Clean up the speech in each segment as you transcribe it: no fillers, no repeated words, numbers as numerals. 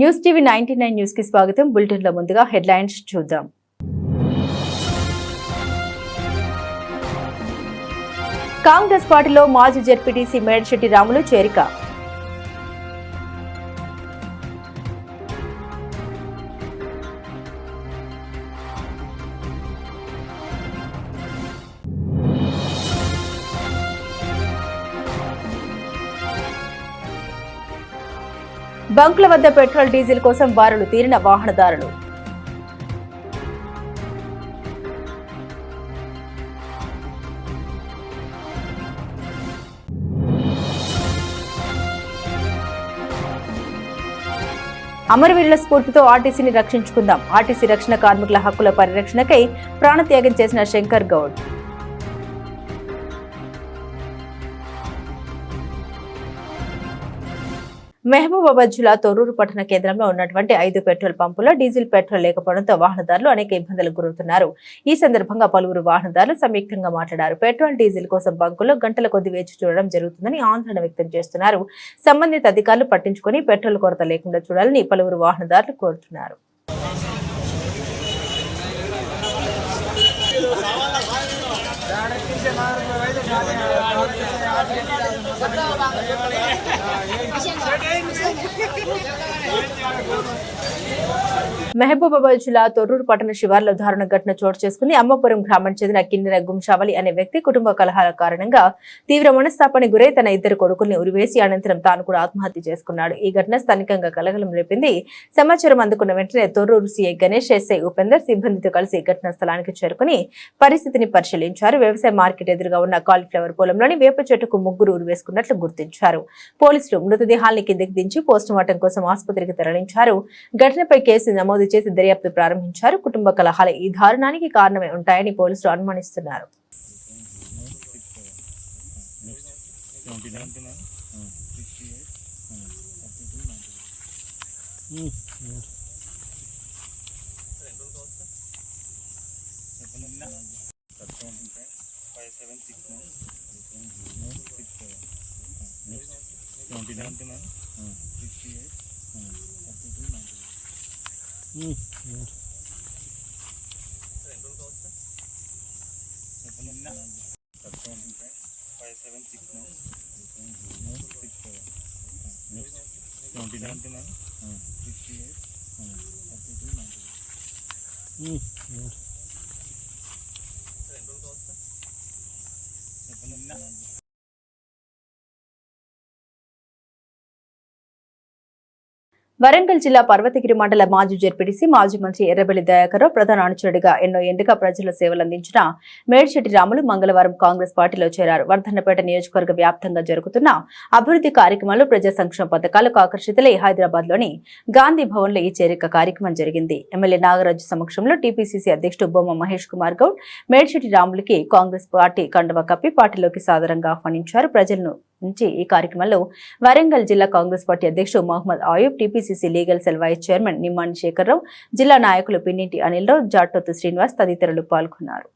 News TV 99 news కి స్వాగతం. Bulletin లో ముందుగా హెడ్లైన్స్ చూద్దాం. కాంగ్రెస్ పార్టీలో మాజీ జెడ్పీటీసీ మేడిశెట్టి రాములు చేరిక. బంకుల వద్ద పెట్రోల్ డీజిల్ కోసం బారులు తీరిన వాహనదారులు. అమరవీరుల స్ఫూర్తితో ఆర్టీసీని రక్షించుకుందాం. ఆర్టీసీ రక్షణ కార్మికుల హక్కుల పరిరక్షణకై ప్రాణత్యాగం చేసిన శంకర్ గౌడ్. మహబూబాబాద్ జిల్లా తొర్రూరు పట్టణ కేంద్రంలో ఉన్నటువంటి 5 పెట్రోల్ పంపుల్లో డీజిల్ పెట్రోల్ లేకపోవడంతో వాహనదారులు అనేక ఇబ్బందులకు గురవుతున్నారు. ఈ సందర్భంగా పలువురు వాహనదారులు సంయుక్తంగా మాట్లాడారు. పెట్రోల్ డీజిల్ కోసం బంకుల్లో గంటల కొద్ది వేచి చూడడం జరుగుతుందని ఆందోళన వ్యక్తం చేస్తున్నారు. సంబంధిత అధికారులు పట్టించుకొని పెట్రోల్ కొరత లేకుండా చూడాలని పలువురు వాహనదారులు కోరుతున్నారు. మహబూబాబాద్ జిల్లా తొర్రూరు పట్టణ శివార్లో దారుణ ఘటన చోటు చేసుకుంది. అమ్మపురం గ్రామానికి చెందిన కిన్నెర గుంషావలి అనే వ్యక్తి కుటుంబ కలహాల కారణంగా తీవ్ర మనస్తాపానికి గురై తన 2 కొడుకుల్ని ఉరివేసి అనంతరం తాను కూడా ఆత్మహత్య చేసుకున్నాడు. ఈ ఘటన స్థానికంగా కలకలం రేపింది. సమాచారం అందుకున్న వెంటనే తొర్రూరు సీఐ గణేష్, ఎస్ఐ ఉపేందర్ సిబ్బందితో కలిసి ఘటనా స్థలానికి చేరుకుని పరిస్థితిని పరిశీలించారు. వ్యవసాయ మార్కెట్ ఎదురుగా ఉన్న కాలీఫ్లవర్ పొలంలోని వేప చెట్టుకు 3 ఉరివేసుకున్నట్లు గుర్తించారు. పోలీసులు మృతదేహాల్ని కిందికి దించి పోస్టుమార్టం కోసం ఆసుపత్రికి తరలించారు. ఘటనపై కేసు నమోదు చేసి దర్యాప్తు ప్రారంభించారు. కుటుంబ కలహాలు ఈ దారుణానికి కారణమే ఉంటాయని పోలీసులు అనుమానిస్తున్నారు. వరంగల్ జిల్లా పర్వతగిరి మండల మాజీ జెడ్పీటీసీ మాజీ మంత్రి ఎర్రబెల్లి దయాకర్రావు ప్రధాన అనుచరుడిగా ఎన్నో ఏళ్లుగా ప్రజల సేవలందించిన మేడిశెట్టి రాములు మంగళవారం కాంగ్రెస్ పార్టీలో చేరారు. వర్ధన్నపేట నియోజకవర్గ వ్యాప్తంగా జరుగుతున్న అభివృద్ధి కార్యక్రమాలు, ప్రజా సంక్షేమ పథకాలకు ఆకర్షితులై హైదరాబాద్ లోని గాంధీ భవన్ లో ఈ చేరిక కార్యక్రమం జరిగింది. ఎమ్మెల్యే నాగరాజు సమక్షంలో టీపీసీసీ అధ్యక్షుడు బొమ్మ మహేష్ కుమార్ గౌడ్ మేడిశెట్టి రాములకి కాంగ్రెస్ పార్టీ కండువా కప్పి పార్టీలోకి సాదరంగా ఆహ్వానించారు. ప్రజలను నుంచి ఈ కార్యక్రమంలో వరంగల్ జిల్లా కాంగ్రెస్ పార్టీ అధ్యక్షుడు Mohammed Ayub, TPCC legal cell vice chairman Nimmani Shekharrao, జిల్లా నాయకులు పిన్నింటి అనిల్ రావు, జాటోతు శ్రీనివాస్ తదితరులు పాల్గొన్నారు.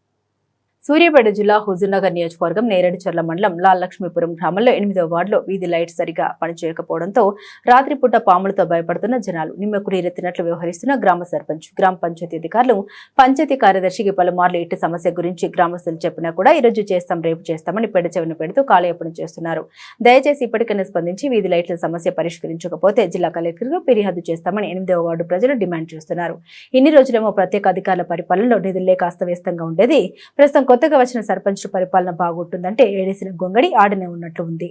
సూర్యాపేట జిల్లా హుజూర్నగర్ నియోజకవర్గం నేరేడుచర్ల మండలం లాల్లక్ష్మీపురం గ్రామంలో 8వ వార్డులో వీధి లైట్స్ సరిగా పనిచేయకపోవడంతో రాత్రిపూట పాములతో భయపడుతున్న జనాలు నిమ్మకు నీరెత్తినట్లు వ్యవహరిస్తున్న గ్రామ సర్పంచ్, గ్రామ పంచాయతీ అధికారులు, పంచాయతీ కార్యదర్శికి పలుమార్లు ఇట్టి సమస్య గురించి గ్రామస్తులు చెప్పినా కూడా ఈరోజు చేస్తాం, రేపు చేస్తామని పెడచెవిన పెడుతూ కాలయాపన చేస్తున్నారు. దయచేసి ఇప్పటికైనా స్పందించి వీధి లైట్ల సమస్య పరిష్కరించకపోతే జిల్లా కలెక్టర్గా ఫిర్యాదు చేస్తామని 8వ వార్డు ప్రజలు డిమాండ్ చేస్తున్నారు. ఇన్ని రోజులేమో ప్రత్యేక అధికారుల పరిపాలనలో నిధులు లేక అస్తవ్యస్తంగా ఉండేది. ప్రస్తుతం కొత్తగా వచ్చిన సర్పంచ్ల పరిపాలన బాగుంటుందంటే ఏడేసిన గొంగడి ఆడనే ఉన్నట్లు ఉంది.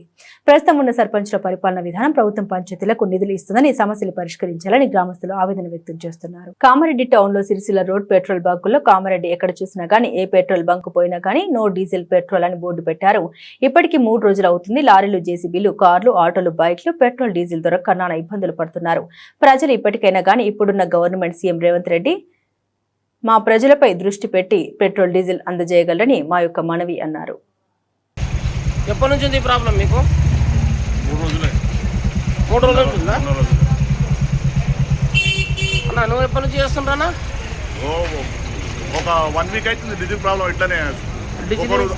ప్రస్తుతం ఉన్న సర్పంచ్ల పరిపాలన విధానం ప్రభుత్వం పంచాయతీలకు నిధులు ఇస్తుందని సమస్యలు పరిష్కరించాలని గ్రామస్తులు ఆవేదన వ్యక్తం చేస్తున్నారు. కామారెడ్డి టౌన్ లో సిరిసిల్ల రోడ్ పెట్రోల్ బంకుల్లో కామారెడ్డి ఎక్కడ చూసినా గానీ ఏ పెట్రోల్ బంకు పోయినా గానీ నో డీజిల్ పెట్రోల్ అని బోర్డు పెట్టారు. ఇప్పటికీ 3 రోజులు అవుతుంది. లారీలు, జేసీబీలు, కార్లు, ఆటోలు, బైక్లు పెట్రోల్ డీజిల్ దొరక్క నానా ఇబ్బందులు పడుతున్నారు. ప్రజలు ఇప్పటికైనా గానీ ఇప్పుడున్న గవర్నమెంట్ సీఎం రేవంత్ రెడ్డి మా ప్రజలపై దృష్టి పెట్టి పెట్రోల్ డీజిల్ అందజేయగలరని మా యొక్క మనవి అన్నారు. ఎప్పటి నుంచి ఉంది ప్రాబ్లం మీకు? 3 రోజులు ఉంటుందా అన్న? నువ్వు ఎప్పటి నుంచి చేస్తుంటానా? ఒక 1 వీక్ అవుతుంది డీజిల్ ప్రాబ్లం. ఇట్లానే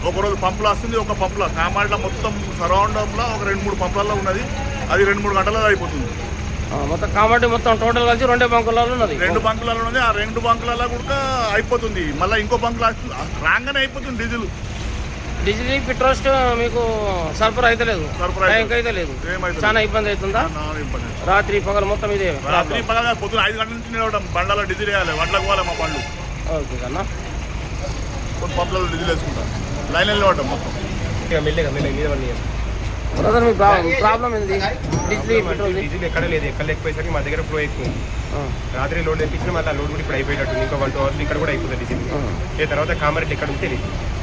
ఒకరోజు పంపులు వస్తుంది, ఒక పంపులో కామాడిలో మొత్తం సరౌండంలో ఒక 2-3 పంపులలో ఉన్నది. అది 2-3 గంటలలో అయిపోతుంది. మొత్తం కాబట్టి మొత్తం టోటల్ కలిసి 2 బంకులలో ఉన్నది. 2 బంకులలో ఉంది. ఆ 2 బంకులలో కూడా అయిపోతుంది. మళ్ళీ ఇంకో బంకులు రాగానే అయిపోతుంది డీజిల్ పెట్రోల్ మీకు సరఫరా అయితే లేదు, ట్యాంక్ అయితే లేదు, చాలా ఇబ్బంది అవుతుందా? రాత్రి పగలు మొత్తం ఇదే. రాత్రి పగల పొద్దున 5 గంటల నుంచి నిలవడం, బండ్లలో డీజిల్ వేయాలి, వడ్లకు పోవాలి మా బండ్లు. ఓకే అన్న, కొన్ని పంపులలో డీజిల్ వేసుకుంటాం, లైన్ నిలవడం మొత్తం. బ్రదర్ మీ ప్రాబ్లం ఏంది? డీజిల్ ఎక్కడ లేదు, ఎక్కడ లేకపోయేసరికి మా దగ్గర ఫ్లో ఎక్కువ. రాత్రి లోడ్ తెప్పించిన మళ్ళీ లోడ్ కూడా ఇప్పుడు అయిపోయినట్టు, ఇంకా 1-2 hours ఇక్కడ కూడా అయిపోతుంది డీజిల్. తర్వాత కామారెడ్డి ఎక్కడ ఉంటే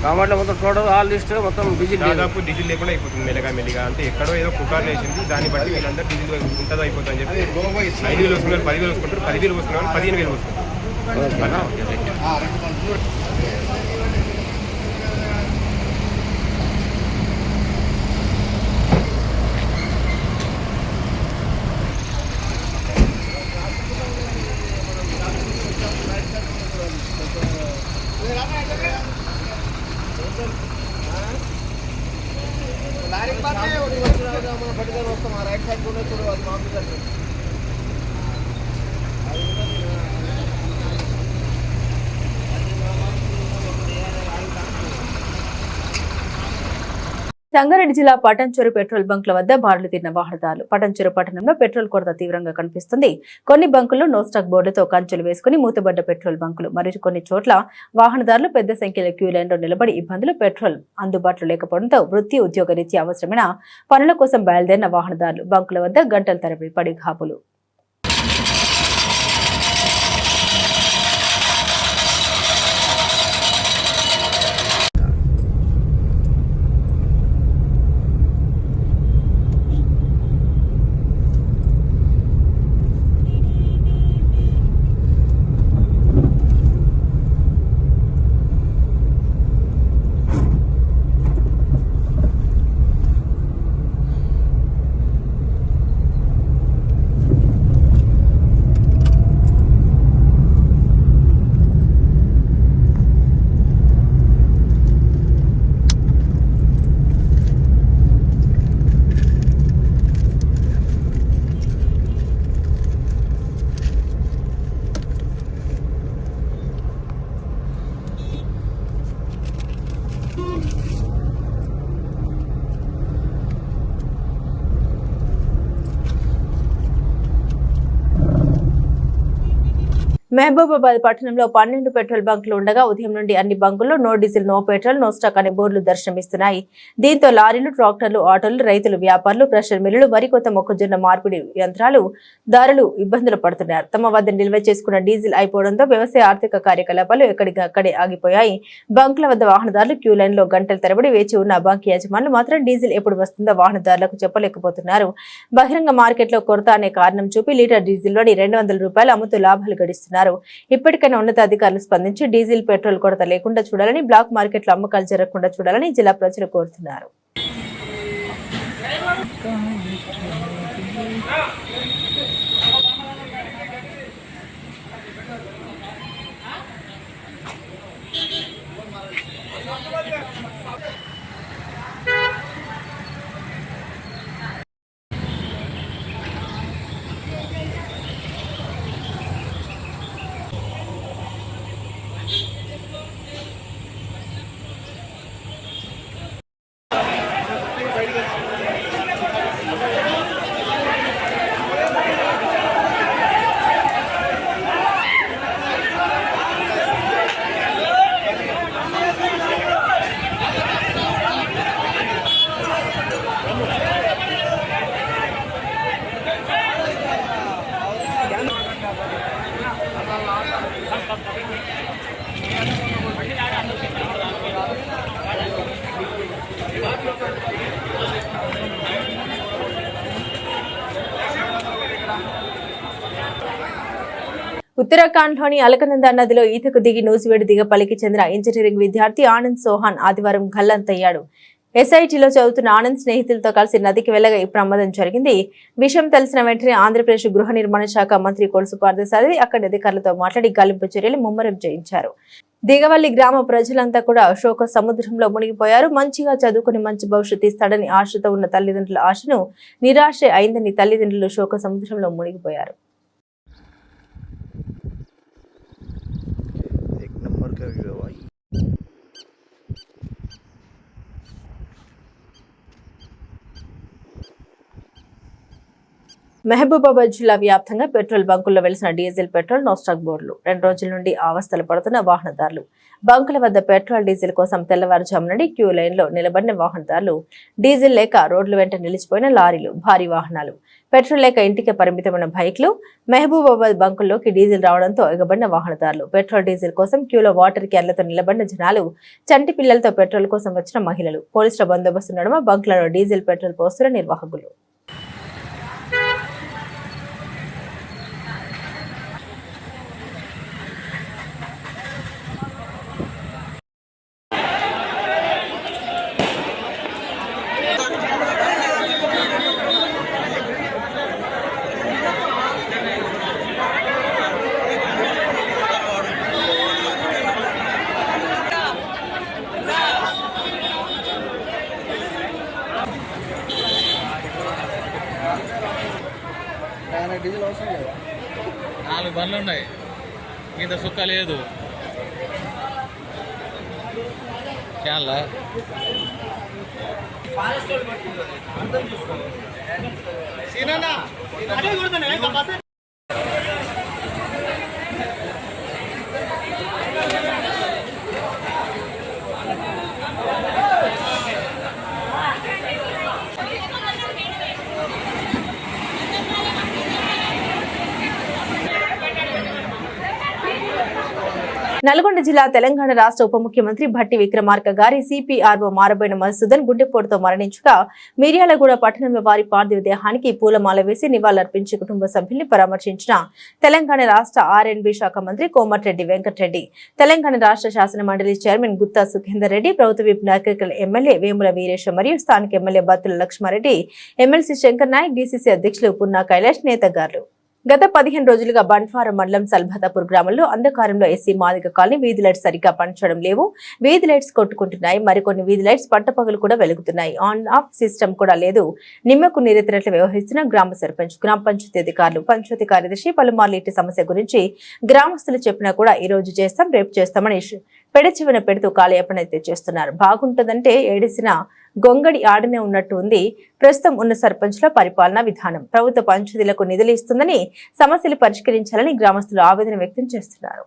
కామారెడ్డి మొత్తం టోటల్ ఆల్ లిస్ట్ మొత్తం డీజిల్ దాదాపు డీజిల్ లేకుండా అయిపోతుంది మెల్లగా. అంటే ఎక్కడో ఏదో పుకార్లు వేసింది, దాన్ని బట్టి వీళ్ళందరూ డీజిల్ ఉంటుందో అయిపోతుంది అని చెప్పి 5,000 వస్తున్నారు, 10,000 వస్తుంటారు, 10,000 వస్తున్నారు, 15,000 వస్తున్నారు. సంగారెడ్డి జిల్లా పటాన్చెరు పెట్రోల్ బంకుల వద్ద బారులు తీరిన వాహనదారులు. పటాన్చెరు పట్టణంలో పెట్రోల్ కొరత తీవ్రంగా కనిపిస్తుంది. కొన్ని బంకుల్లో నో స్టాక్ బోర్డుతో కంచెలు వేసుకుని మూతబడ్డ పెట్రోల్ బంకులు. మరియు కొన్ని చోట్ల వాహనదారులు పెద్ద సంఖ్యలో క్యూ లైన్లో నిలబడి ఇబ్బందులు. పెట్రోల్ అందుబాటులో లేకపోవడంతో వృత్తి ఉద్యోగ రీత్యా అవసరమైన పనుల కోసం బయలుదేరిన వాహనదారులు బంకుల వద్ద గంటల తరబడి పడి ఘాపులు. మహబూబాబాద్ పట్టణంలో 12 పెట్రోల్ బంకులు ఉండగా ఉదయం నుండి అన్ని బంకుల్లో no diesel, no petrol, no stock అనే బోర్డులు దర్శనమిస్తున్నాయి. దీంతో లారీలు, ట్రాక్టర్లు, ఆటోలు, రైతులు, వ్యాపారులు, ప్రెషర్ మిల్లులు, వరికొత్త మొక్కజొన్న మార్పిడి యంత్రాలు దారులు ఇబ్బందులు పడుతున్నారు. తమ వద్ద నిల్వ చేసుకున్న డీజిల్ అయిపోవడంతో వ్యవసాయ ఆర్థిక కార్యకలాపాలు ఎక్కడికక్కడే ఆగిపోయాయి. బంకుల వద్ద వాహనదారులు క్యూ లైన్ లో గంటల తరబడి వేచి ఉన్న బంక్ యజమానులు మాత్రం డీజిల్ ఎప్పుడు వస్తుందో వాహనదారులకు చెప్పలేకపోతున్నారు. బహిరంగ మార్కెట్ లో కొరత అనే కారణం చూపి లీటర్ డీజిల్ లోని 200 రూపాయలు అమ్ముతూ లాభాలు గడిస్తున్నారు. ఇప్పటికైనా ఉన్నతాధికారులు స్పందించి డీజిల్, పెట్రోల్ కొరత లేకుండా చూడాలని, బ్లాక్ మార్కెట్లో అమ్మకాలు జరగకుండా చూడాలని జిల్లా ప్రజలు కోరుతున్నారు. ఉత్తరాఖండ్లోని అలకనంద నదిలో ఈతకు దిగి నూజివేడు దిగపల్లికి చెందిన ఇంజనీరింగ్ విద్యార్థి ఆనంద్ సోహాన్ ఆదివారం గల్లంతయ్యాడు. ఎస్ఐటీలో చదువుతున్న ఆనంద్ స్నేహితులతో కలిసి నదికి వెళ్లగా ఈ ప్రమాదం జరిగింది. విషయం తెలిసిన వెంటనే ఆంధ్రప్రదేశ్ గృహ నిర్మాణ శాఖ మంత్రి కొలుసు పార్థసారథి అక్కడి అధికారులతో మాట్లాడి గాలింపు చర్యలు ముమ్మరం చేయించారు. దిగవల్లి గ్రామ ప్రజలంతా కూడా శోక సముద్రంలో మునిగిపోయారు. మంచిగా చదువుకుని మంచి భవిష్యత్తు ఇస్తాడని ఆశతో ఉన్న తల్లిదండ్రుల ఆశను నిరాశ అయిందని తల్లిదండ్రులు శోక సముద్రంలో మునిగిపోయారు. మహబూబాబాద్ జిల్లా వ్యాప్తంగా పెట్రోల్ బంకుల్లో వెలిసిన డీజిల్ పెట్రోల్ నో స్టాక్ బోర్డులు 2 రోజుల నుండి అవస్థలు పడుతున్న వాహనదారులు. బంకుల వద్ద పెట్రోల్ డీజిల్ కోసం తెల్లవారుజాము నుండి క్యూ లైన్లో నిలబడిన వాహనదారులు, డీజిల్ లేక రోడ్ల వెంట నిలిచిపోయిన లారీలు, భారీ వాహనాలు, పెట్రోల్ లేక ఇంటికి పరిమితమైన బైక్లు. మహబూబాబాద్ బంకుల్లోకి డీజిల్ రావడంతో ఎగబడిన వాహనదారులు, పెట్రోల్ డీజిల్ కోసం క్యూలో వాటర్ క్యాన్లతో నిలబడిన జనాలు, చంటి పిల్లలతో పెట్రోల్ కోసం వచ్చిన మహిళలు, పోలీసుల బందోబస్తు నడుమ బంకులలో డీజిల్ పెట్రోల్ పోస్తున్న నిర్వాహకులు. డీజిల్ అవసరం లేదు. 4 బండ్లు ఉన్నాయి, ఇంత సుక్క లేదు. చాలా నల్గొండ జిల్లా తెలంగాణ రాష్ట్ర ఉప ముఖ్యమంత్రి భట్టి విక్రమార్క గారి సిపిఆర్ఓ మారబోయిన మధుసూదన్ గుండెపోటుతో మరణించగా మిర్యాలగూడ పట్టణంలో వారి పార్థివ దేహానికి పూలమాల వేసి నివాళులర్పించి కుటుంబ సభ్యుల్ని పరామర్శించిన తెలంగాణ రాష్ట్ర ఆర్ఎండ్బి శాఖ మంత్రి కోమటిరెడ్డి వెంకటరెడ్డి, తెలంగాణ రాష్ట్ర శాసన మండలి చైర్మన్ గుత్తా సుఖేందర్ రెడ్డి, ప్రభుత్వ విప్ నగరికల్ ఎమ్మెల్యే వేముల వీరేశం మరియు స్థానిక MLA Battula Lakshmareddy, MLC Shankar Nayak, DCC అధ్యక్షులు పున్నా కైలాష్ నేతగారులు. గత 15 రోజులుగా బండ్వారం మండలం సల్భాతాపూర్ గ్రామంలో అంధకారంలో ఎస్సీ మాదిగ కాలనీ వీధి లైట్స్ సరిగ్గా పనిచేయడం లేవు. వీధి లైట్స్ కొట్టుకుంటున్నాయి. మరికొన్ని వీధి లైట్స్ పట్టపగలు కూడా వెలుగుతున్నాయి. ఆన్ ఆఫ్ సిస్టమ్ కూడా లేదు. నిమ్మకు నీరెత్తినట్లు వ్యవహరిస్తున్న గ్రామ సర్పంచ్, గ్రామ పంచాయతీ అధికారులు, పంచాయతీ కార్యదర్శి పలుమార్లు ఇట్టి సమస్య గురించి గ్రామస్తులు చెప్పినా కూడా ఈ రోజు చేస్తాం, రేపు చేస్తామని పెడచెవిన పెడుతూ కాలయాపనైతే చేస్తున్నారు. బాగుంటుందంటే ఏడిసిన గొంగడి ఆడనే ఉన్నట్టు ఉంది ప్రస్తుతం ఉన్న సర్పంచ్ల పరిపాలనా విధానం. ప్రభుత్వ పంచాయతీలకు నిధులు ఇస్తుందని సమస్యలు పరిష్కరించాలని గ్రామస్తులు ఆవేదన వ్యక్తం చేస్తున్నారు.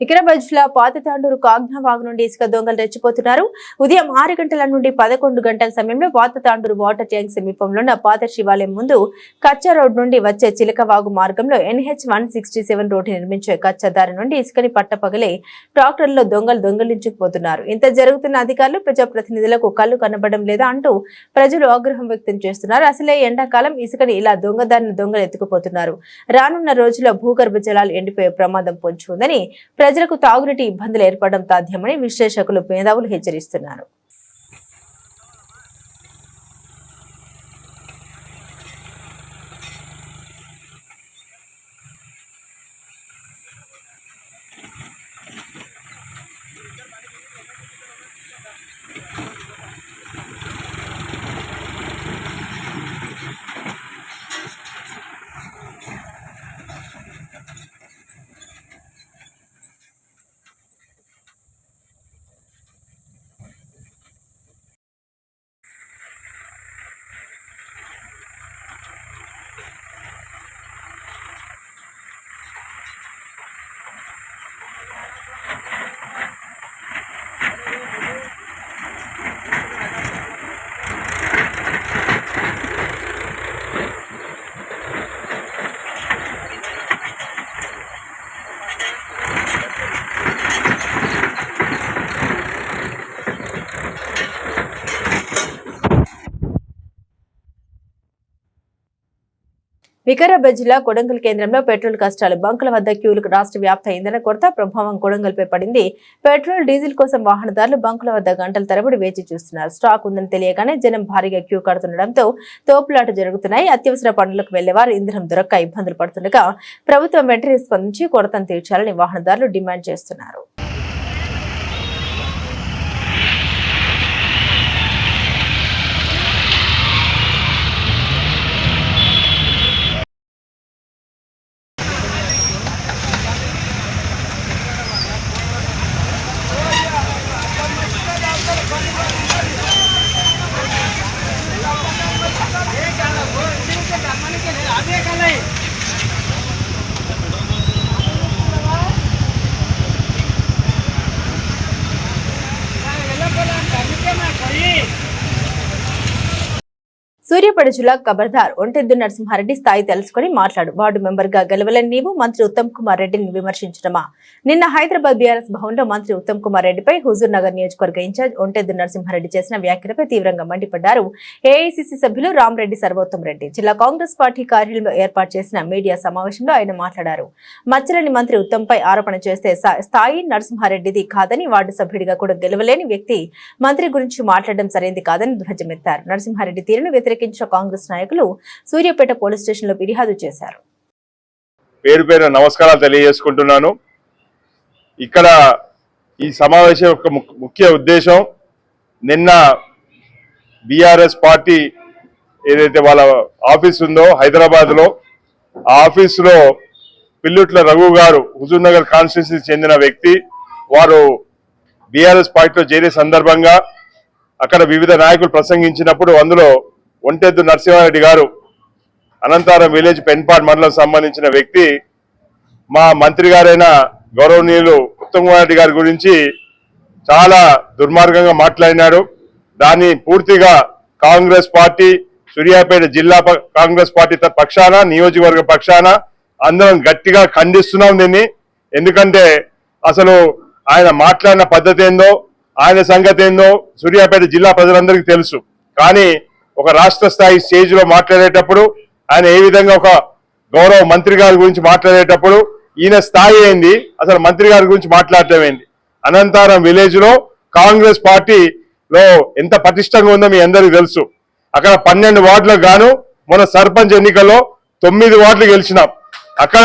వికారాబాద్ జిల్లా పాత తాండూరు కాగ్నావాగు నుండి ఇసుక దొంగలు రెచ్చిపోతున్నారు. ఉదయం 6 గంటల నుండి 11 గంటల సమయంలో పాత తాండూరు వాటర్ ట్యాంక్ సమీపంలో ఉన్న పాత శివాలయం ముందు కచ్చా రోడ్ నుండి వచ్చే చిలకవాగు మార్గంలో NH 167 రోడ్డు నిర్మించే కచ్చా దారి నుండి ఇసుకని పట్టపగలే ట్రాక్టర్లో దొంగలు దొంగలించుకుపోతున్నారు. ఇంత జరుగుతున్న అధికారులు ప్రజాప్రతినిధులకు కళ్ళు కనబడడం లేదా అంటూ ప్రజలు ఆగ్రహం వ్యక్తం చేస్తున్నారు. అసలే ఎండాకాలం ఇసుకని ఇలా దొంగలు ఎత్తుకుపోతున్నారు. రానున్న రోజుల్లో భూగర్భ జలాలు ఎండిపోయే ప్రమాదం పొంచి ఉందని, ప్రజలకు తాగునీటి ఇబ్బందులు ఏర్పడడం తథ్యమని విశ్లేషకులు, మేధావులు హెచ్చరిస్తున్నారు. వికారాబాద్ జిల్లా కొడంగల్ కేంద్రంలో పెట్రోల్ కష్టాలు. బంకుల వద్ద క్యూలు. రాష్ట్ర వ్యాప్త ఇంధన కొరత ప్రభావం కొడంగల్పై పడింది. పెట్రోల్, డీజిల్ కోసం వాహనదారులు బంకుల వద్ద గంటల తరబడి వేచి చూస్తున్నారు. స్టాక్ ఉందని తెలియగానే జనం భారీగా క్యూ కడుతుండటంతో తోపులాట జరుగుతున్నాయి. అత్యవసర పనులకు వెళ్లేవారు ఇంధనం దొరక్క ఇబ్బందులు పడుతుండగా ప్రభుత్వం వెంటనే స్పందించి కొరతను తీర్చాలని వాహనదారులు డిమాండ్ చేస్తున్నారు. సూర్యాపేట జిల్లా ఖబర్దార్ ఒంటెద్దు నరసింహారెడ్డి స్థాయి తెలుసుకుని మాట్లాడు. వార్డు మెంబర్ గా గెలవలని నీవు మంత్రి ఉత్తమ్ కుమార్ రెడ్డిని విమర్శించడమా? నిన్న హైదరాబాద్ బీఆర్ఎస్ భవన్ లో మంత్రి ఉత్తమ్ కుమార్ రెడ్డిపై హుజూర్ నగర్ నియోజకవర్గ ఇన్ఛార్జ్ ఒంటెద్దు నరసింహారెడ్డి చేసిన వ్యాఖ్యలపై తీవ్రంగా మండిపడ్డారు. ఏఐసీసీ సభ్యులు రామరెడ్డి సర్వోత్తమ్ రెడ్డి జిల్లా కాంగ్రెస్ పార్టీ కార్యాలయంలో ఏర్పాటు చేసిన మీడియా సమావేశంలో ఆయన మాట్లాడారు. మచ్చలేని మంత్రి ఉత్తమ్ పై ఆరోపణ చేస్తే స్థాయి నరసింహారెడ్డిది కాదని, వార్డు సభ్యుడిగా కూడా గెలవలేని వ్యక్తి మంత్రి గురించి మాట్లాడడం సరైంది కాదని ధ్వజమెత్తారు. నరసింహారెడ్డి తీరును వ్యతిరేకించిన కాంగ్రెస్ నాయకులు సూర్యాపేట పోలీస్ స్టేషన్ లో ఫిర్యాదు చేశారు. పేరు పేరు నమస్కారాలు తెలియజేసుకుంటున్నాను. ఇక్కడ ఈ సమావేశం యొక్క ముఖ్య ఉద్దేశం, నిన్న బీఆర్ఎస్ పార్టీ ఏదైతే వాళ్ళ ఆఫీస్ ఉందో హైదరాబాద్ లో, ఆ ఆఫీసులో పిల్లుట్ల రఘు గారు హుజూర్ నగర్ కాన్స్టిట్యున్సీకి చెందిన వ్యక్తి, వారు బీఆర్ఎస్ పార్టీలో చేరే సందర్భంగా అక్కడ వివిధ నాయకులు ప్రసంగించినప్పుడు అందులో ఒంటెద్దు నరసింహారెడ్డి గారు అనంతారం విలేజ్ పెన్పాడ్ మండలం సంబంధించిన వ్యక్తి మా మంత్రి గారైన గౌరవనీయులు ఉత్తమ్ కుమార్ రెడ్డి గారి గురించి చాలా దుర్మార్గంగా మాట్లాడినాడు. దాన్ని పూర్తిగా కాంగ్రెస్ పార్టీ, సూర్యాపేట జిల్లా కాంగ్రెస్ పార్టీ పక్షాన, నియోజకవర్గ పక్షాన అందరం గట్టిగా ఖండిస్తున్నాం దీన్ని. ఎందుకంటే అసలు ఆయన మాట్లాడిన పద్ధతి ఏందో, ఆయన సంగతి ఏందో సూర్యాపేట జిల్లా ప్రజలందరికీ తెలుసు. కానీ ఒక రాష్ట్ర స్థాయి స్టేజ్ లో మాట్లాడేటప్పుడు ఆయన ఏ విధంగా ఒక గౌరవ మంత్రి గారి గురించి మాట్లాడేటప్పుడు ఈయన స్థాయి ఏంది, అసలు మంత్రి గారి గురించి మాట్లాడటం ఏంది? అనంతారం విలేజ్ లో కాంగ్రెస్ పార్టీలో ఎంత పటిష్టంగా ఉందో మీ అందరికీ తెలుసు. అక్కడ 12 వార్డులకు గాను మన సర్పంచ్ ఎన్నికల్లో 9 వార్డులు గెలిచినాం. అక్కడ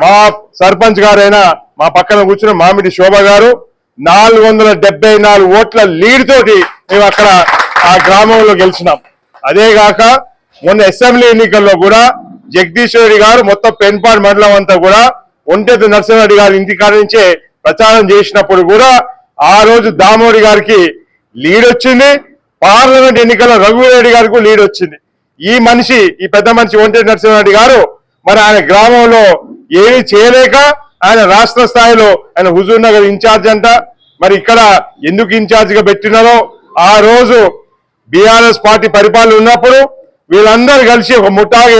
మా సర్పంచ్ గారైనా మా పక్కన కూర్చున్న మామిడి శోభ గారు 474 ఓట్ల లీడ్ తోటి మేము అక్కడ ఆ గ్రామంలో గెలిచినాం. అదేగాక మొన్న అసెంబ్లీ ఎన్నికల్లో కూడా జగదీశ్వర్ రెడ్డి గారు మొత్తం పెన్పాడ్ మండలం అంతా కూడా ఒంటెద్దు నరసింహారెడ్డి గారి ఇంటికాడ నుంచే ప్రచారం చేసినప్పుడు కూడా ఆ రోజు దామోడి గారికి లీడ్ వచ్చింది. పార్లమెంట్ ఎన్నికల్లో రఘువీరెడ్డి గారికి లీడ్ వచ్చింది. ఈ పెద్ద మనిషి ఒంటెద్దు నరసింహారెడ్డి గారు మరి ఆయన గ్రామంలో ఏమీ చేయలేక ఆయన రాష్ట్ర స్థాయిలో ఆయన హుజూర్ నగర్ ఇన్ఛార్జ్ అంట. మరి ఇక్కడ ఎందుకు ఇన్ఛార్జ్ గా పెట్టినారో, ఆ రోజు బీఆర్ఎస్ పార్టీ పరిపాలన ఉన్నప్పుడు వీళ్ళందరూ కలిసి ఒక ముఠాగా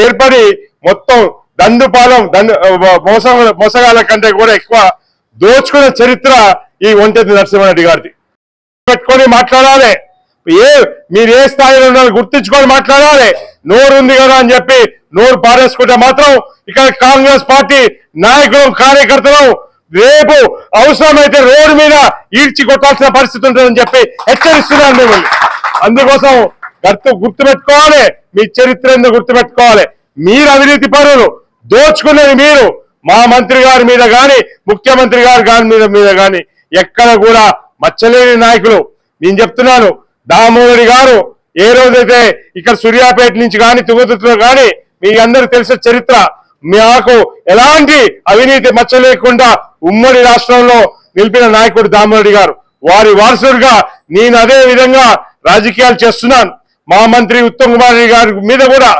ఏర్పడి మొత్తం దండుపాలెం మోసగాళ్ళ కంటే కూడా ఎక్కువ దోచుకునే చరిత్ర ఈ ఒంటెద్దు నరసింహారెడ్డి గారిది. పెట్టుకొని మాట్లాడాలి, మీరు ఏ స్థాయిలో ఉన్నారో గుర్తించుకొని మాట్లాడాలి. నోరు ఉంది కదా అని చెప్పి నోరు పారేసుకుంటే మాత్రం ఇక్కడ కాంగ్రెస్ పార్టీ నాయకులు, కార్యకర్తలు రేపు అవసరమైతే రోడ్డు మీద ఈడ్చి కొట్టాల్సిన పరిస్థితి ఉంటుందని చెప్పి హెచ్చరిస్తున్నాను మిమ్మల్ని. అందుకోసం గుర్తుపెట్టుకోవాలి, మీ చరిత్ర ఎందుకు గుర్తుపెట్టుకోవాలి. మీరు అవినీతి పరులు, దోచుకునేది మీరు. మా మంత్రి గారి మీద కానీ, ముఖ్యమంత్రి గారి మీద కానీ ఎక్కడ కూడా మచ్చలేని నాయకులు. నేను చెప్తున్నాను, దామోదరి గారు ఏ రోజైతే ఇక్కడ సూర్యాపేట నుంచి కానీ తుంగతుర్తిలో కానీ మీ అందరికి తెలిసిన చరిత్ర, మాకు ఎలాంటి అవినీతి మచ్చ లేకుండా ఉమ్మడి రాష్ట్రంలో నిలిపిన నాయకుడు దామోదరి గారు. వారి వారసుడిగా నేను అదే విధంగా రాజకీయాలు చేస్తున్నాను. మా మంత్రి ఉత్తమ్ కుమార్ రెడ్డి గారి మీద కూడా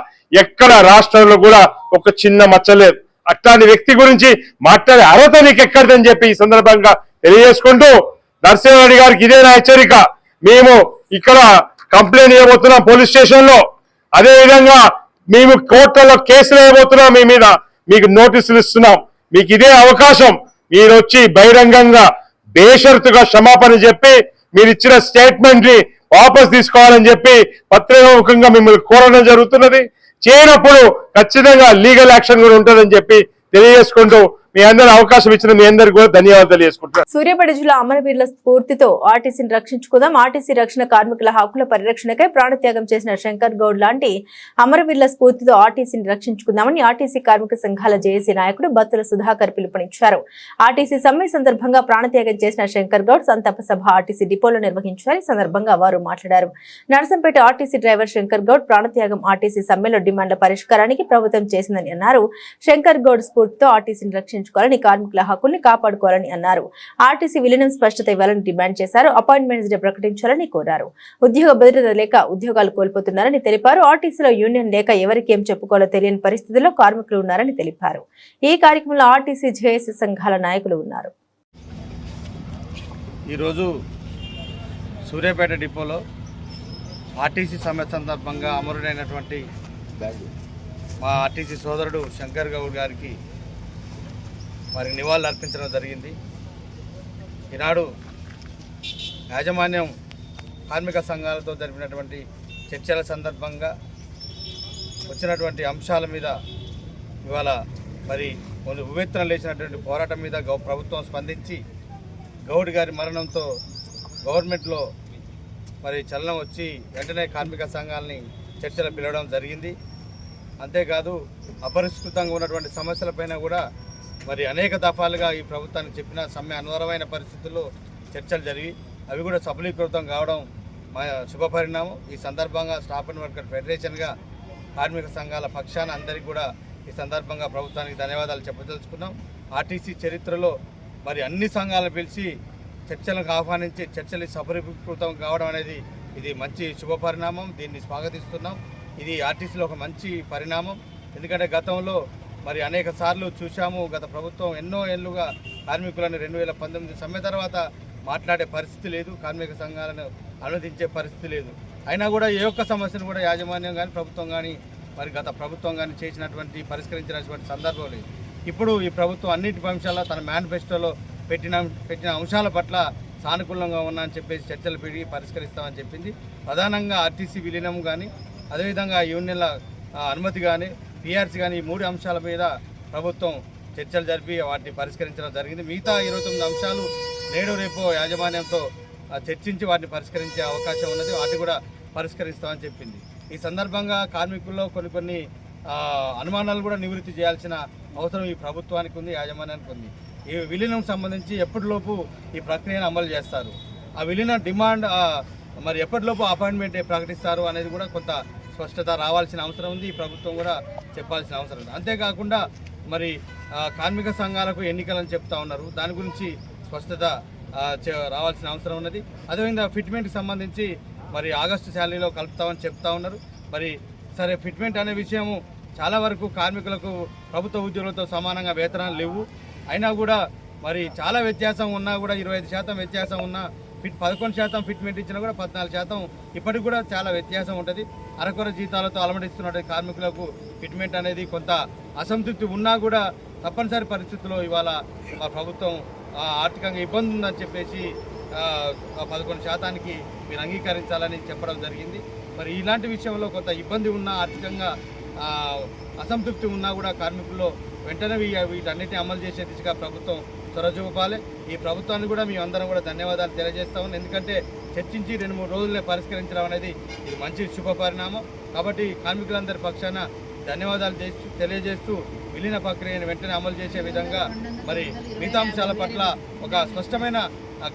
ఎక్కడ రాష్ట్రంలో కూడా ఒక చిన్న మచ్చ లేదు. అట్లాంటి వ్యక్తి గురించి మాట్లాడే అర్హత నీకు ఎక్కడిదని చెప్పి ఈ సందర్భంగా తెలియజేసుకుంటూ, నరసింహారెడ్డి గారికి ఇదే నా హెచ్చరిక. మేము ఇక్కడ కంప్లైంట్ ఇవ్వబోతున్నాం పోలీస్ స్టేషన్ లో. అదే విధంగా మేము కోర్టులలో కేసులు వేయబోతున్నాం మీ మీద, మీకు నోటీసులు ఇస్తున్నాం. మీకు ఇదే అవకాశం, మీరు వచ్చి బహిరంగంగా బేషరతుగా క్షమాపణ చెప్పి మీరు ఇచ్చిన స్టేట్మెంట్ ని వాపస్ తీసుకోవాలని చెప్పి పత్రికాముఖంగా మిమ్మల్ని కోరడం జరుగుతున్నది. చేయనప్పుడు ఖచ్చితంగా లీగల్ యాక్షన్ కూడా ఉంటుందని చెప్పి తెలియజేసుకుంటూ మీ అందరూ అవకాశం ఇచ్చిన మీ అందరికీ కూడా ధన్యవాదాలు తెలియజేసుకుంటున్నాను. సూర్యాపేట జిల్లా అమరవీరుల స్ఫూర్తితో ఆర్టీసీని రక్షించుకుందాం. ఆర్టీసీ రక్షణ కార్మికుల హక్కుల పరిరక్షణకై ప్రాణత్యాగం చేసిన శంకర్ గౌడ్ లాంటి అమరవీరుల స్ఫూర్తితో ఆర్టీసీని రక్షించుకుందామని ఆర్టీసీ కార్మిక సంఘాల జేఏసీ నాయకుడు బత్తుల సుధాకర్ పిలుపునిచ్చారు. ఆర్టీసీ సమ్మె సందర్భంగా ప్రాణత్యాగం చేసిన శంకర్ గౌడ్ సంతాప సభ ఆర్టీసీ డిపోలో నిర్వహించారు. ఈ సందర్భంగా వారు మాట్లాడారు. నర్సంపేట ఆర్టీసీ డ్రైవర్ శంకర్ గౌడ్ ప్రాణత్యాగం ఆర్టీసీ సమ్మెలో డిమాండ్ల పరిష్కారానికి ప్రభుత్వం చేసిందని అన్నారు. శంకర్ గౌడ్ స్ఫూర్తితో ఆర్టీసీని రక్షించుకోవాలని, కార్మికుల హక్కుల్ని కాపాడుకోవాలని అన్నారు. ఆర్టీసీ విలీనం స్పష్టత ఇవ్వాలని డిమాండ్ చేశారు. అపాయింట్మెంట్స్ డే ప్రకటించాలని కోరారు. ఉద్యోగ భద్రత లేక ఉద్యోగాలు కోల్పోతున్నారని తెలిపారు. ఆర్టీసీలో యూనియన్ లేక ఎవరికి ఏం చెప్పుకోవాలో తెలియని పరిస్థితుల్లో కార్మికులు ఉన్నారని తెలిపారు. ఈ కార్యక్రమంలో ఆర్టీసీ జేఏసీ సంఘాల నాయకులు ఉన్నారు. ఈరోజు సూర్యాపేట డిపోలో ఆర్టీసీ సమ్మె సందర్భంగా అమరుడైనటువంటి మా ఆర్టీసీ సోదరుడు శంకర్ గౌడ్ గారికి వారికి నివాళులు అర్పించడం జరిగింది. ఈనాడు యాజమాన్యం కార్మిక సంఘాలతో జరిపినటువంటి చర్చల సందర్భంగా వచ్చినటువంటి అంశాల మీద ఇవాళ మరి ఉవ్వెత్తున లేచినటువంటి పోరాటం మీద ప్రభుత్వం స్పందించి గౌడ్ గారి మరణంతో గవర్నమెంట్లో మరి చలనం వచ్చి వెంటనే కార్మిక సంఘాలని చర్చలు పిలవడం జరిగింది. అంతేకాదు అపరిష్కృతంగా ఉన్నటువంటి సమస్యలపైన కూడా మరి అనేక దఫాలుగా ఈ ప్రభుత్వానికి చెప్పిన సమ్మె అనువరమైన పరిస్థితుల్లో చర్చలు జరిగి అవి కూడా సఫలీకృతం కావడం మా శుభపరిణామం. ఈ సందర్భంగా స్టాఫ్ అండ్ వర్కర్ ఫెడరేషన్గా కార్మిక సంఘాల పక్షాన అందరికీ కూడా ఈ సందర్భంగా ప్రభుత్వానికి ధన్యవాదాలు చెప్పదలుచుకున్నాం. ఆర్టీసీ చరిత్రలో మరి అన్ని సంఘాలను పిలిచి చర్చలకు ఆహ్వానించి చర్చలు సఫలీకృతం కావడం అనేది ఇది మంచి శుభపరిణామం. దీన్ని స్వాగతిస్తున్నాం. ఇది ఆర్టీసీలో ఒక మంచి పరిణామం. ఎందుకంటే గతంలో మరి అనేక సార్లు చూశాము. గత ప్రభుత్వం ఎన్నో ఏళ్లుగా కార్మికులను 2019 సమ్మె తర్వాత మాట్లాడే పరిస్థితి లేదు, కార్మిక సంఘాలను అనుమతించే పరిస్థితి లేదు. అయినా కూడా ఏ ఒక్క సమస్యను కూడా యాజమాన్యం కానీ ప్రభుత్వం కానీ మరి గత ప్రభుత్వం కానీ పరిష్కరించినటువంటి సందర్భం లేదు. ఇప్పుడు ఈ ప్రభుత్వం అన్నిటి అంశాల్లో తన మేనిఫెస్టోలో పెట్టిన అంశాల పట్ల సానుకూలంగా ఉన్నా అని చెప్పేసి చర్చలు పెట్టి పరిష్కరిస్తామని చెప్పింది. ప్రధానంగా ఆర్టీసీ విలీనం కానీ అదేవిధంగా యూనియన్ల అనుమతి కానీ పీఆర్సీ కానీ ఈ 3 అంశాల మీద ప్రభుత్వం చర్చలు జరిపి వాటిని పరిష్కరించడం జరిగింది. మిగతా 29 అంశాలు నేడు రేపు యాజమాన్యంతో చర్చించి వాటిని పరిష్కరించే అవకాశం ఉన్నది. వాటిని కూడా పరిష్కరిస్తామని చెప్పింది. ఈ సందర్భంగా కార్మికుల్లో కొన్ని అనుమానాలు కూడా నివృత్తి చేయాల్సిన అవసరం ఈ ప్రభుత్వానికి ఉంది, యాజమాన్యానికి ఉంది. ఈ విలీనం సంబంధించి ఎప్పటిలోపు ఈ ప్రక్రియను అమలు చేస్తారు, ఆ విలీన డిమాండ్ మరి ఎప్పటిలోపు అపాయింట్మెంట్ ప్రకటిస్తారు అనేది కూడా కొంత స్పష్టత రావాల్సిన అవసరం ఉంది. ఈ ప్రభుత్వం కూడా చెప్పాల్సిన అవసరం ఉంది. అంతేకాకుండా మరి కార్మిక సంఘాలకు ఎన్నికలని చెప్తా ఉన్నారు, దాని గురించి స్పష్టత రావాల్సిన అవసరం ఉన్నది. అదేవిధంగా ఫిట్మెంట్కి సంబంధించి మరి ఆగస్టు శాలరీలో కలుపుతామని చెప్తా ఉన్నారు. మరి సరే, ఫిట్మెంట్ అనే విషయము చాలా వరకు కార్మికులకు ప్రభుత్వ ఉద్యోగులతో సమానంగా వేతనాలు లేవు. అయినా కూడా మరి చాలా వ్యత్యాసం ఉన్నా కూడా 25% వ్యత్యాసం ఉన్నా 11% ఫిట్మెంట్ ఇచ్చినా కూడా 14% ఇప్పటికి కూడా చాలా వ్యత్యాసం ఉంటుంది. అరకొర జీతాలతో అలమటిస్తున్న కార్మికులకు ఫిట్మెంట్ అనేది కొంత అసంతృప్తి ఉన్నా కూడా తప్పనిసరి పరిస్థితుల్లో ఇవాళ మా ప్రభుత్వం ఆర్థికంగా ఇబ్బంది ఉందని చెప్పేసి 11%కి మీరు అంగీకరించాలని చెప్పడం జరిగింది. మరి ఇలాంటి విషయంలో కొంత ఇబ్బంది ఉన్నా, ఆర్థికంగా అసంతృప్తి ఉన్నా కూడా కార్మికుల్లో వెంటనే వీటన్నిటిని అమలు చేసే దిశగా ప్రభుత్వం చొరవ చూపాలి. ఈ ప్రభుత్వాన్ని కూడా మేము అందరం కూడా ధన్యవాదాలు తెలియజేస్తామని, ఎందుకంటే చర్చించి 2-3 రోజుల్లో పరిష్కరించడం అనేది ఇది మంచి శుభ పరిణామం. కాబట్టి కార్మికులందరి పక్షాన ధన్యవాదాలు తెలియజేస్తూ విలీన ప్రక్రియను వెంటనే అమలు చేసే విధంగా మరి మిగతా అంశాల పట్ల ఒక స్పష్టమైన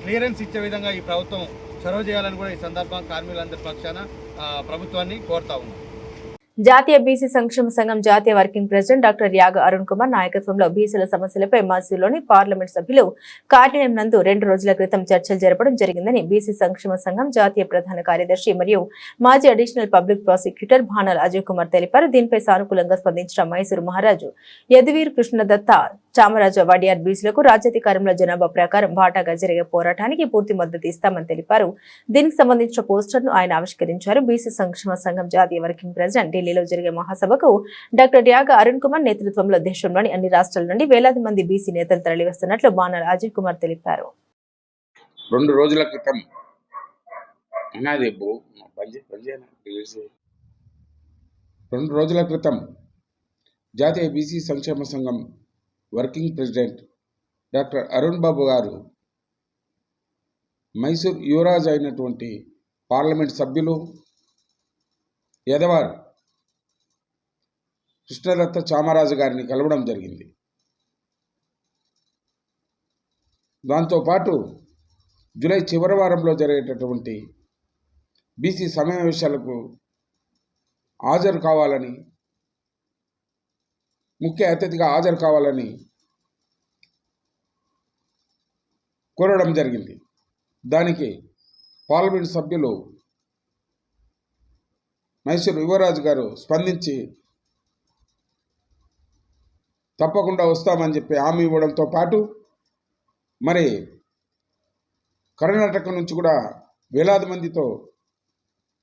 క్లియరెన్స్ ఇచ్చే విధంగా ఈ ప్రభుత్వం చొరవ చేయాలని కూడా ఈ సందర్భంగా కార్మికులందరి పక్షాన ప్రభుత్వాన్ని కోరుతా ఉన్నాం. జాతీయ బీసీ సంక్షేమ సంఘం జాతీయ వర్కింగ్ ప్రెసిడెంట్ డాక్టర్ యాగ అరుణ్ కుమార్ నాయకత్వంలో బీసీల సమస్యలపై మసూరులోని పార్లమెంట్ సభ్యులు కార్యాలయం నందు 2 రోజుల క్రితం చర్చలు జరపడం జరిగిందని బీసీ సంక్షేమ సంఘం జాతీయ ప్రధాన కార్యదర్శి మరియు మాజీ additional public prosecutor Bhanal Ajay Kumar తెలిపారు. దీనిపై సానుకూలంగా స్పందించిన మైసూరు మహారాజు యదువీర్ కృష్ణదత్త చామరాజ వడియార్ బీసీలకు రాజ్యాధికారంలో జనాభా ప్రకారం వాటాగా జరిగే పోరాటానికి పూర్తి మద్దతు ఇస్తామని తెలిపారు. దీనికి సంబంధించిన పోస్టర్ను ఆయన ఆవిష్కరించారు. బీసీ సంక్షేమ సంఘం జాతీయ వర్కింగ్ ప్రెసిడెంట్ ఢిల్లీలో జరిగే మహాసభకు డాక్టర్ యాగ అరుణ్ కుమార్ నేతృత్వంలో దేశంలోని అన్ని రాష్ట్రాల నుండి వేలాది మంది బీసీ నేతలు తరలివస్తున్నట్లు బాణాల అజయ్ కుమార్ తెలిపారు. 2 రోజుల క్రితం 2 రోజుల క్రితం జాతీయ బీసీ సంక్షేమ సంఘం working president doctor Arun Babu గారు మైసూర్ యువరాజ్ అయినటువంటి పార్లమెంట్ సభ్యులు యదవార్ కృష్ణదత్త చామరాజు గారిని కలవడం జరిగింది. దాంతోపాటు జూలై చివరి వారంలో జరిగేటటువంటి బీసీ సమావేశాలకు హాజరు కావాలని, ముఖ్య అతిథిగా హాజరు కావాలని కోరడం జరిగింది. దానికి పార్లమెంట్ సభ్యులు మైసూర్ యువరాజు గారు స్పందించి తప్పకుండా వస్తామని చెప్పి హామీ ఇవ్వడంతో పాటు మరి కర్ణాటక నుంచి కూడా వేలాది మందితో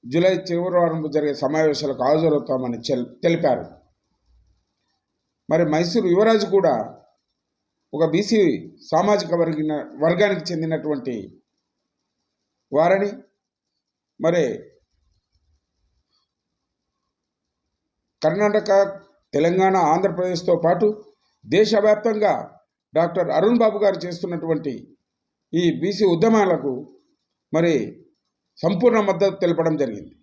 జూలై చివరి వారంలో జరిగే సమావేశాలకు హాజరవుతామని తెలిపారు. మరి మైసూరు యువరాజు కూడా ఒక బీసీ సామాజిక వర్గానికి చెందినటువంటి వారని, మరి కర్ణాటక, తెలంగాణ, ఆంధ్రప్రదేశ్తో పాటు దేశవ్యాప్తంగా డాక్టర్ అరుణ్ బాబు గారు చేస్తున్నటువంటి ఈ బీసీ ఉద్యమాలకు మరి సంపూర్ణ మద్దతు తెలపడం జరిగింది.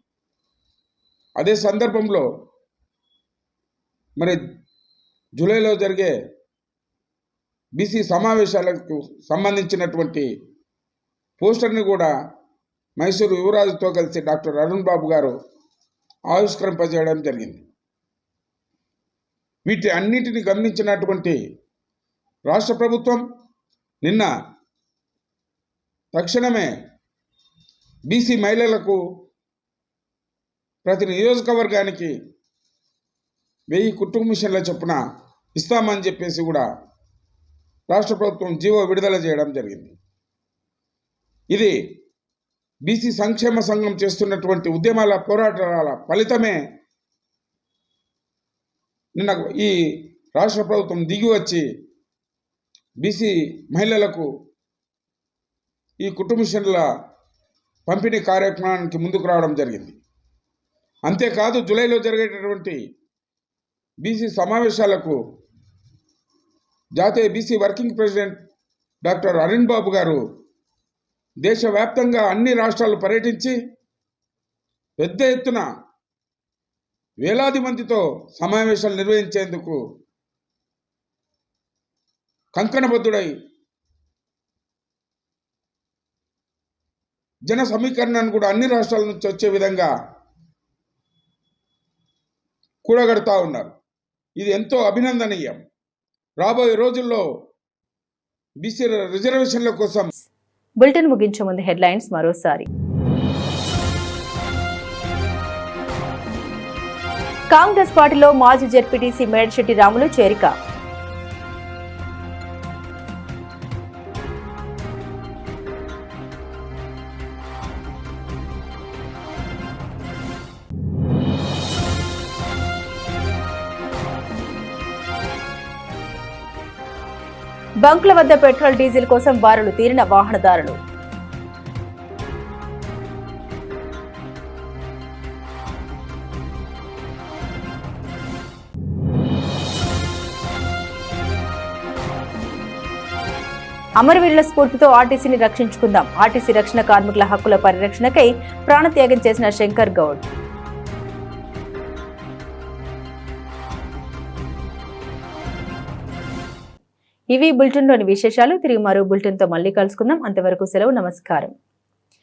అదే సందర్భంలో మరి జూలైలో జరిగే బీసీ సమావేశాలకు సంబంధించినటువంటి పోస్టర్ని కూడా మైసూరు యువరాజుతో కలిసి డాక్టర్ అరుణ్ బాబు గారు ఆవిష్కరింపజేయడం జరిగింది. వీటి అన్నిటిని గమనించినటువంటి రాష్ట్ర ప్రభుత్వం నిన్న తక్షణమే బీసీ మహిళలకు ప్రతి నియోజకవర్గానికి 1000 కుటుంబ మిషన్ల చొప్పున ఇస్తామని చెప్పేసి కూడా రాష్ట్ర ప్రభుత్వం జీవో విడుదల చేయడం జరిగింది. ఇది బీసీ సంక్షేమ సంఘం చేస్తున్నటువంటి ఉద్యమాల పోరాటాల ఫలితమే నిన్న ఈ రాష్ట్ర ప్రభుత్వం దిగి వచ్చి బీసీ మహిళలకు ఈ కుటుంబ మిషన్ల పంపిణీ కార్యక్రమానికి ముందుకు రావడం జరిగింది. అంతేకాదు జూలైలో జరిగేటటువంటి బీసీ సమావేశాలకు జాతీయ BC working president doctor Arun Babu గారు దేశవ్యాప్తంగా అన్ని రాష్ట్రాలు పర్యటించి పెద్ద ఎత్తున వేలాది మందితో సమావేశాలు నిర్వహించేందుకు కంకణబద్ధుడై జన సమీకరణను కూడా అన్ని రాష్ట్రాల నుంచి వచ్చే విధంగా కూడగడుతూ ఉన్నారు. ఇది ఎంతో అభినందనీయం. రాబోయే రోజుల్లో బీసీ రిజర్వేషన్ల కోసం. బులెటిన్ ముగించే ముందు హెడ్లైన్స్ మరోసారి. కాంగ్రెస్ పార్టీలో మాజీ జెడ్పీటీసీ మేడిశెట్టి రాములు చేరిక. బంకుల వద్ద పెట్రోల్ డీజిల్ కోసం బారులు తీరిన వాహనదారులు. అమరవీరుల స్ఫూర్తితో ఆర్టీసీని రక్షించుకుందాం. ఆర్టీసీ రక్షణ కార్మికుల హక్కుల పరిరక్షణకై ప్రాణత్యాగం చేసిన శంకర్ గౌడ్. ఇవి బులెటిన్లోని విశేషాలు. తిరిగి మరో బులెటిన్తో మళ్ళీ కలుసుకుందాం. అంతవరకు సెలవు. నమస్కారం.